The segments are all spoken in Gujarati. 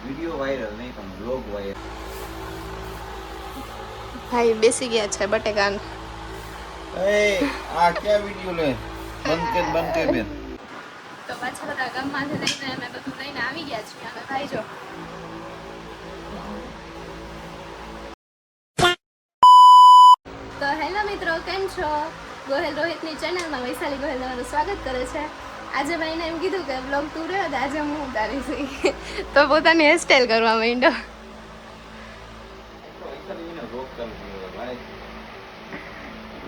વિડિયો વાયરલ નહીં પણ બ્લોગ વાયરલ. ભાઈ બેસી ગયા છે બટેકાન. એ આ ક્યાં વિડિયો લે બંધ કે બેન. તો પાછા બધા ગામમાંથી લઈને અમે બધું લઈને આવી ગયા છીએ અને ભાઈ જો તો હેલો મિત્રો, કેમ છો? ગોહેલ રોહિતની ચેનલમાં વૈશાલી ગોહેલ તમારું સ્વાગત કરે છે. આજે ભાઈને એમ કીધું કે બ્લોગ તું રહ્યો તો આજે હું ઉતારીશ. તો પોતાની હેરસ્ટાઈલ કરવા માંડ્યો.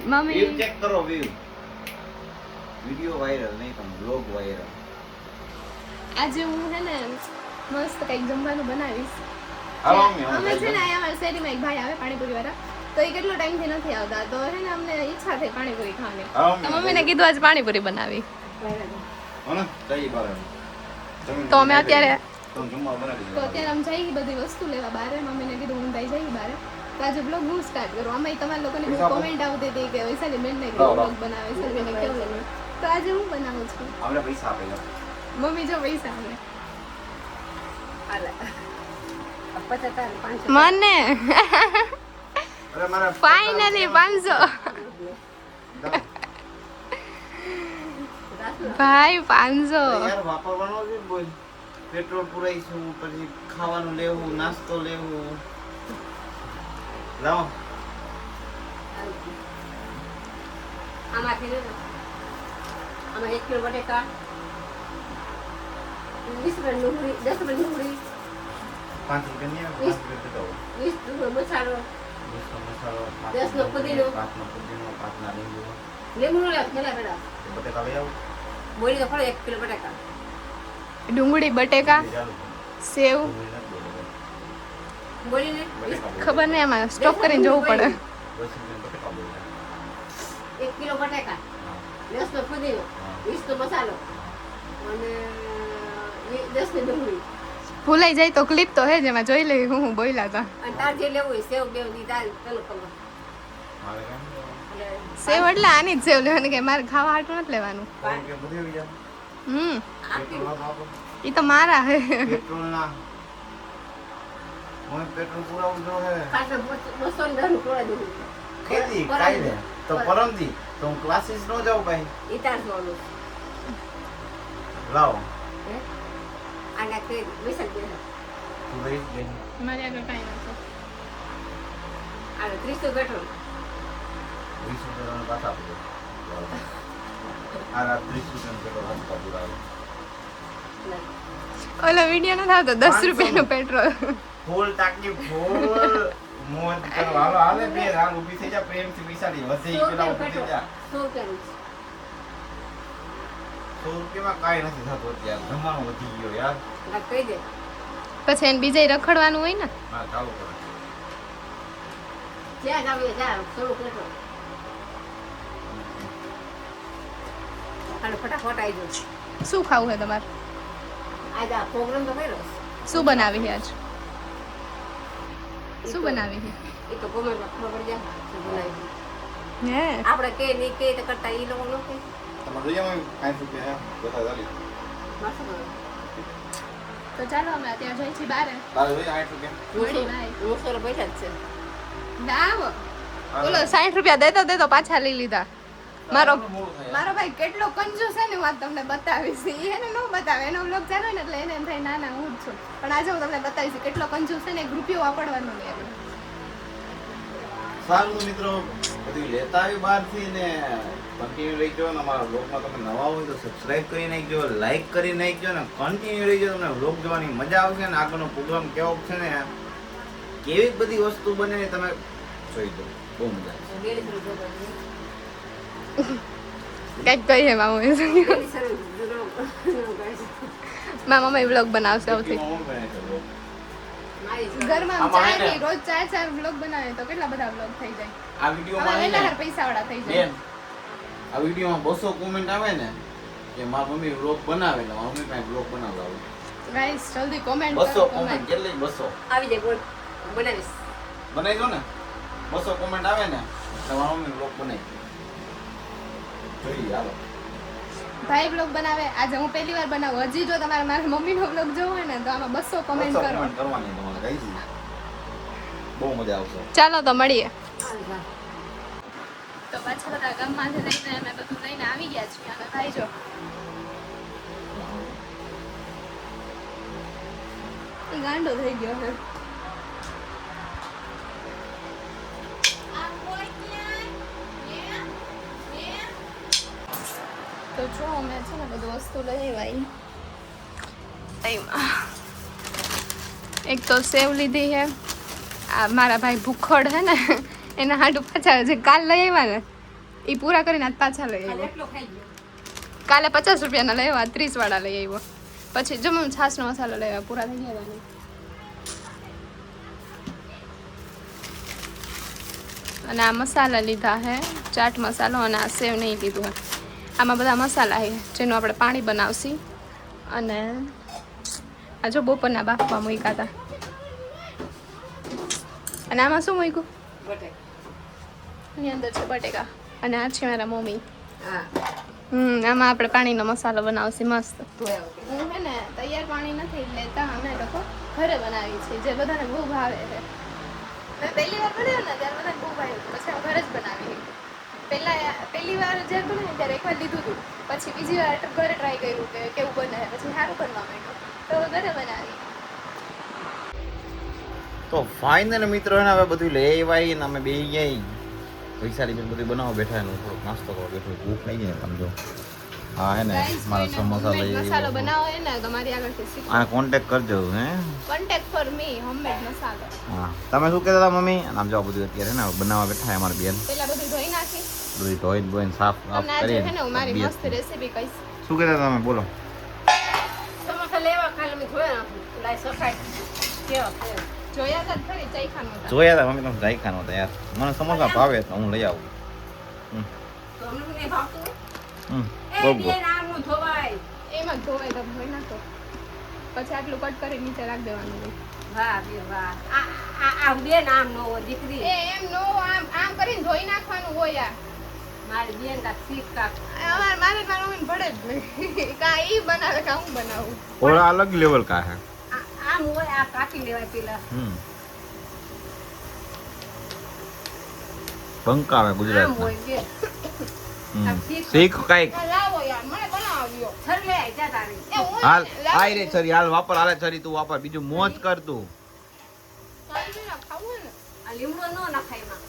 મમ્મી વ્યૂ ચેક કરો, વ્યૂ વિડિયો વાયરલ નહીં પણ બ્લોગ વાયરલ. આજે હું છે ને મસ્ત કંઈક જમવાનું બનાવીશ. હાલો અમે છે ને અહીંયા અમારી શેરીમાં એક ભાઈ આવે પાણીપુરી વાળા, તો એ કેટલો ટાઈમથી નથી આવતા, તો છે ને અમને ઈચ્છા થઈ પાણીપુરી ખાવાની. તો મમ્મીને કીધું આજ પાણીપુરી બનાવી. તો અમે અત્યારે તો અત્યારે અમે જઈ બધી વસ્તુ લેવા બહાર. મમ્મીને કીધું હું ભાઈ જઈ બહાર, તો આજે બ્લોગ હું સ્ટાર્ટ કરું. આમાં તમારા લોકોની બહુ કોમેન્ટ આવતી હતી કે વૈશાલી બેનને કેવો બ્લોગ બનાવે, વૈશાલીને કેવો લાગે. તો આજે હું બનાવું છું. આપણે પૈસા આપેલા. મમ્મી જો પૈસા આવે મને અરે મારા ફાઇનલી 500 ભાઈ 500 યાર વાપરવાનો છે બોલ. પેટ્રોલ પુરાઈશું, પછી ખાવાનું લેવું, નાસ્તો લેવું. લાવો આમાંથી લે આમાં 1 કિલો બટેકા, 20 ગ્રામ ડુંગળી, 10 ગ્રામ ડુંગળી, 5 રૂપિયા નહીં આવે, 5 રૂપિયા તો 20 મસાલો, 20 મસાલો, 10 નો પુદીનો, 5 નો પુદીનો, 5 ના લીંબુ. લીંબુ નો લેવા પેલા બટેકા લઈ આવો. બોલી તો ખરો 1 કિલો બટેકા, ડુંગળી, બટેકા, સેવ. બોલીને ખબર નહીં, આમાં સ્ટોક કરીને જોવું પડે. 1 કિલો બટેકા, 10 નો પુદીનો, 20 નો મસાલો અને 10 ની ડુંગળી. ભૂલાઈ જાય તો ક્લિપ તો હે જ, એમાં જોઈ લઈ હું બોલ્યા હતા. અને તાર જે લેવું હોય સેવ બેવ દી દાલ પેલો કલર મારે કેમ? સેવ એટલે આની જ સેવ લેવાની, કે મારે ખાવા હાટું નથી લેવાનું. રૂપિયા બધી આવી જાય. પેટ્રોલ વાપરો. એ તો મારા હે. પેટ્રોલ ના હું પેટ્રોલ પુરાવું જો હે. ખાટો 210 નું તોડા દઉં. કેદી કાઈ દે તો પરમદી તો હું ક્લાસીસ નો જાઉં ભાઈ. ઈ તાર જોવાનું લાવો હે આના કે વિસલ દે તું લઈ જ ગઈ. મારે આગળ કાંઈ નથી. આ 300 પેટ્રોલ 20 રૂપિયાનો પાછા આપજો. આ રાત 30 રૂપિયાનો પેટ્રોલ હંતા પુરાવે. ઓલો વિડીયો નથી આવતો 10 રૂપિયાનું પેટ્રોલ. ફૂલ ટાંકી ફૂલ મોજ કરો. હાલો હાલે બે હાલ ઊભી થઈ જા પ્રેમથી વિચારી વસે ઈ પેલા ઊભી થઈ જા. 100 પેટ્રોલ 100 રૂપિયામાં કાંઈ નથી થતું અત્યારે. જમવાનું વધી ગયો યાર. આ કહી દે પછી એને બીજે રખડવાનું હોય ને. હા ચાલુ કરો. જ્યાં જાવ જા 100 પેટ્રોલ અને ફટાફટ આવી જાવ. શું ખાવું છે તમારે? આજ આ પ્રોગ્રામ તો કર્યો શું બનાવી છે આજ? શું બનાવી છે? એ તો કોમેન્ટમાં ખબર પડી જાય શું બનાવી. હે આપણે કે નહીં કે તો કરતા એ લોકો નો કે તમારે લઈ આવો 60 રૂપિયા બધા ચાલી. માસો કરો તો ચાલો અમે અત્યારે જઈ છીએ બારે. તારે લઈ 60 રૂપિયા. વળી ભાઈ. 900 પૈસા જ છે. દાવ બોલો 60 રૂપિયા દેતો પાછા લઈ લીધા. મારો મોડું થાય. મારો ભાઈ કેટલો કંજૂસ છે ને, વાત તમને બતાવીશ. એને ન બતાવે, એનો બ્લોગ ચાલે ને એટલે એને એમ થાય ના ના હું જ છું. પણ આજે હું તમને બતાવીશ કેટલો કંજૂસ છે ને. એક રૂપિયો વાપરવાનો નહીં આપણે. સારું તો મિત્રો બધી લેતા આવી બહારથી ને કન્ટિન્યુ રહી ગયો ને અમારા બ્લોગમાં તમે નવા હોય તો સબસ્ક્રાઇબ કરી નાખજો, લાઈક કરી નાખજો ને કન્ટિન્યુ રહી ગયો. તમને બ્લોગ જોવાની મજા આવશે ને આગળનો પ્રોગ્રામ કેવો છે ને કેવી બધી વસ્તુ બને ને તમે જોઈ દો. બહુ મજા આવશે. 150 રૂપિયા કંઈક કહીએ મામુ. 150 મારા મમ્મી બ્લોગ બનાવશે સૌથી. મારી ઘરમાં આમાં ચાય હે ને? નહીં, રોજ 4 બ્લોગ બનાવે તો કેટલા બધા બ્લોગ થઈ જાય. આ વિડીયોમાં હે ને આમાં પૈસાવાળા થઈ જાય. બેન આ વિડીયોમાં 200 કોમેન્ટ આવે ને કે મારી મમ્મી બ્લોગ બનાવે ને મારી મમ્મી પાસે બ્લોગ બનાવડાવે. ગાઈસ જલ્દી કોમેન્ટ 200 કરો. કોમેન્ટ કેટલી 200 આવી જાય બોલ બનાવીશ. બનાવી દો ને 200 કોમેન્ટ આવે ને એટલે મારી મમ્મી બ્લોગ બનાવી જોઈએ. હાલો ભાઈ બ્લોગ બનાવે, આજે હું પહેલી વાર બનાવું. હજી જો તમારે મારા મમ્મીનો બ્લોગ જોવો હોય ને તો આમાં 200 કમેન્ટ કરો. કમેન્ટ કરવાની તમારે કઈ દી. બહુ મજા આવશે. ચાલો તો મળીએ. હાલ જા. તો પાછા બધા ગામમાંથી લઈને અમે બધું લઈને આવી ગયા છીએ અને ભાઈ જો ઈ ગાંડો થઈ ગયો છે. તો જો અમે છે ને બધું વસ્તુ લઈ આવી. એક તો સેવ લીધી છે. આ મારા ભાઈ ભૂખડ હે ને એના હાટુ પાછા જે કાલ લઈ આવ્યા ને એ પૂરા કરીને આજ પાછા લઈ આવ્યો. એટલો ખાઈ ગયો. કાલે 50 રૂપિયાના લઈ આવ્યા, 30 વાળા લઈ આવ્યો. પછી જો હું છાસનો મસાલો લઈ આવ્યા, પૂરા થઈ ગયા ને. અને આ મસાલા લીધા હે, ચાટ મસાલો, અને આ સેવ નહીં લીધું હે. આમાં બધા મસાલા છે જેનું આપણે પાણી બનાવશી. અને આ જો બપોરના બાફવા મૂક્યા હતા. અને આમાં શું મૂક્યું? બટેકા. એની અંદર છે બટેકા. અને આ છે મારા મમ્મી. હા. આમાં આપણે પાણીનો મસાલો બનાવશી મસ્ત. ધોયા વગર. હું હે ને તૈયાર પાણી નથી લેતા, અમે લોકો ઘરે બનાવી છે, જે બધાને બહુ ભાવે છે. મેં પહેલી વાર બનાવ્યો ને ત્યારે બધાને બહુ ભાવ્યું, પછી હું ઘરે જ બનાવી. પહેલી વાર જ્યારે બનાવી ત્યારે એકવાર લીધું હતું, પછી બીજી વાર ઘરે ટ્રાય કર્યું કે કેવું બને, પછી સારું બનવા માંડ્યું, તો ઘરે બનાવી. તો ફાઇનલ મિત્રો એને હવે બધું લઈ આવ્યા ને અમે બે ગયા વૈશાલી બેન બધું બનાવવા બેઠા ને થોડોક નાસ્તો કરવા બેઠો. ભૂખ લાગી ગઈ ને તમે જો. હા હે ને Guys, મારા કોઈને સમોસા homemade લઈ મસાલો આવ્યો. બનાવો હોય ને તો મારી આગળથી શીખો. આને કોન્ટેક્ટ કરજો હે. કોન્ટેક્ટ ફોર મી હોમમેડ મસાલો. હા તમે શું કહેતા હતા મમ્મી? આમ જો બધું અત્યારે ને બનાવવા બેઠા છે અમારી બેન. પેલા બધું ધોઈ નાખી. બધું ધોઈને બોઈને સાફ તમને આજે કરીને છે ને હું મારી બેન. મસ્ત રેસીપી કહીશ. શું કહેતા હતા તમે બોલો? સમોસા લેવા કાલે મેં જોયા નથી. લાઈ સફાઈ કેવા છે. જોયા હતા ખરી ચાઈખાનું હતા. જોયા હતા મમ્મી તમે જાયખાનો હતા યાર. મને સમોસા ભાવે તો હું લઈ આવું. તો અમને નહીં ભાવતું. હમ એ બોલ બે નામનું ધોવાય. એમાં ધોવાય તો ધોઈ નાખો, પછી આટલું કટ કરી નીચે રાખી દેવાનું હોય. વાહ બે વાહ. આ બે નામ નો હોય દીકરી. એમ નો આમ આમ કરીને ધોઈ નાખવાનું હોય. આ મારી બેન કા શીખ કા. અમારે મારે મારા મમ્મીને ભળે જ નહીં. કાં ઈ બનાવે કાં હું બનાવું. थोड़ा अलग लेवल का है. આમ હોય આ કાપી લેવાય પેલા. બંકા આવે આમ ગુજરાતમાં. હોય બે. શીખ કાઈક. લાવો યાર, મને બનાવ્યો. સર લે જા તારી. એ હું હાલ લાવો. આઈ રે છરી હાલ વાપર હાલે છરી તું વાપર બીજું મોજ કર તું. કાંઈ ના ખાવું હોય ને. આ લીમડો નો નખાય માં.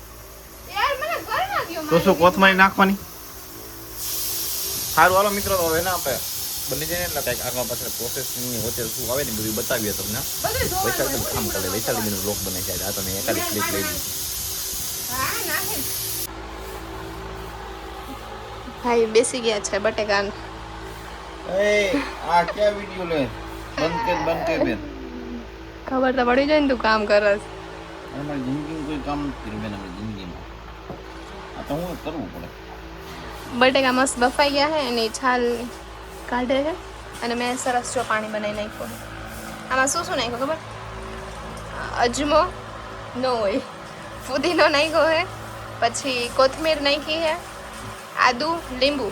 યાર મને ઘર ના દ્યો તો શું કોથમરી નાખવાની? સારું હાલો મિત્રો તો હવે ને આપણે બની જાય ને એટલે કંઈક આગળ પાછળ પ્રોસેસની વચ્ચે શું આવે ને બધું બતાવીએ તમને. બધું વૈશાલી ધોવાનું કામ કરે વૈશાલી બેન બ્લોગ બને છે આ તમે એકાદી ક્લિપ લઈ લીધી. હા નાખી. ભાઈ બેસી ગયા છે બટેકા. એ આ ક્યાં વિડિયો લે બંધ કે બેન ખબર તો પડી જાય ને તું કામ કરસ. અમારી જિંદગીમાં કોઈ કામ નથી કર્યું બેન અમારી જિંદગીમાં. આ તો હું કરવું પડે. બટેકા મસ્ત બફાઈ ગયા છે, એની છાલ કાઢે છે. અને મેં સરસ જો પાણી બનાવી નાખ્યું. આમાં શું શું નાખ્યું ખબર? અજમો નો હોય, ફુદીનો નાખ્યો છે, પછી કોથમીર નાખી છે, આદુ, લીંબુ,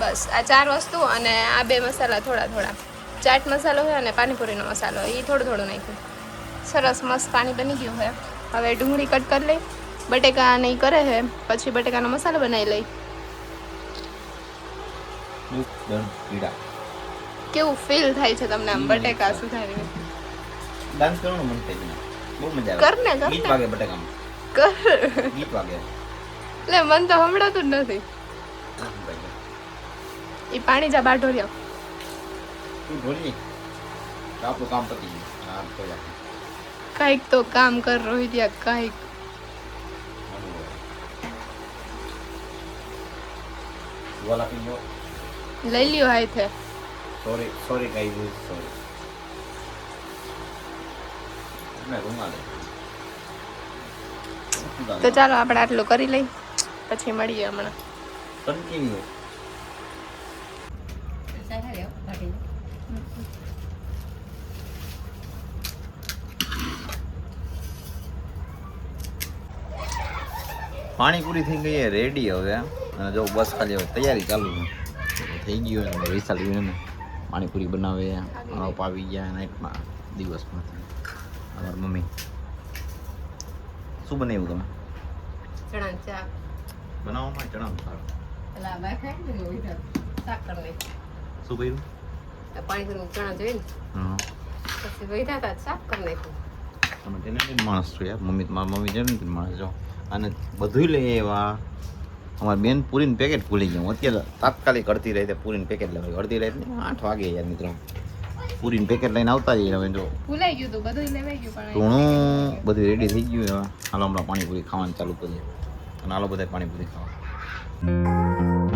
બસ આ 4 વસ્તુ. અને આ 2 મસાલા થોડા થોડા, ચાટ મસાલો છે અને પાણીપુરીનો મસાલો, એ થોડું થોડું નાખ્યું. સરસ મસ્ત પાણી બની ગયું છે. હવે ડુંગળી કટ કરી લઈ, બટેકા નહીં કરે છે, પછી બટેકાનો મસાલો બનાવી લઈ. કેવું ફીલ થાય છે તમને આમ બટેકા સુધારીને? ડાન્સ કરવાનું મન થાય છે. બહુ મજા આવે. કર ને, કર ગીત ને. વાગે બટેકામાં. કર. ગીત વાગે. એટલે મન તો સંભળાતું જ નથી. એ પાણી જા બાઢો રહ્યો. તું ઢોલી આપણું કામ પતી ગયું. હા તો યાર કાંઈક તો કામ કર રોહિતિયા, કાંઈક. વાલા પીજો. લઈ લ્યો હાથે. Sorry guys sorry. મેં રૂમાલ તો ચાલો આપણે આટલું કરી લઈ, પછી મળીએ હમણાં. કન્ટિન્યુ. સારા લ્યો કાઢી. પાણીપુરી થઈ ગઈ રેડી હવે અને જો બસ ખાલી હવે તૈયારી ચાલુ છે. થઈ ગયું અને વિશાલ ને પાણીપુરી બનાવે આપ આવી ગયા નાઇટમાં દિવસમાં અમારી મમ્મી શું બનાવ્યું તમે ચણા ચા બનાવવામાં ચણા સારું પેલા બા ખાય ને વિધર શાક કરી નાખ્યું શું કર્યું પાણીપુરી ચણા જોઈ ને હા પછી વૈધા હતા શાક કરી નાખ્યું તમે ટેલેન્ટેડ માણસ છો યાર મારી મમ્મી ટેલેન્ટેડ માણસ છો અને બધુંય લઈ આવ્યા અમારી બેન પૂરીનું પેકેટ ભૂલી ગયું અત્યારે તાત્કાલિક અડધી રાતે પૂરીનું પેકેટ લેવાય અડધી રાત 8 વાગે યાર મિત્રો પૂરીનું પેકેટ લઈને આવતા જઈએ હવે જો ભૂલાઈ ગયું તો બધું લેવાઈ ગયું પણ ઘણું બધું રેડી થઈ ગયું હવે હાલો હમણાં પાણીપુરી ખાવાનું ચાલુ કરીએ અને હાલો બધા પાણીપુરી ખાવા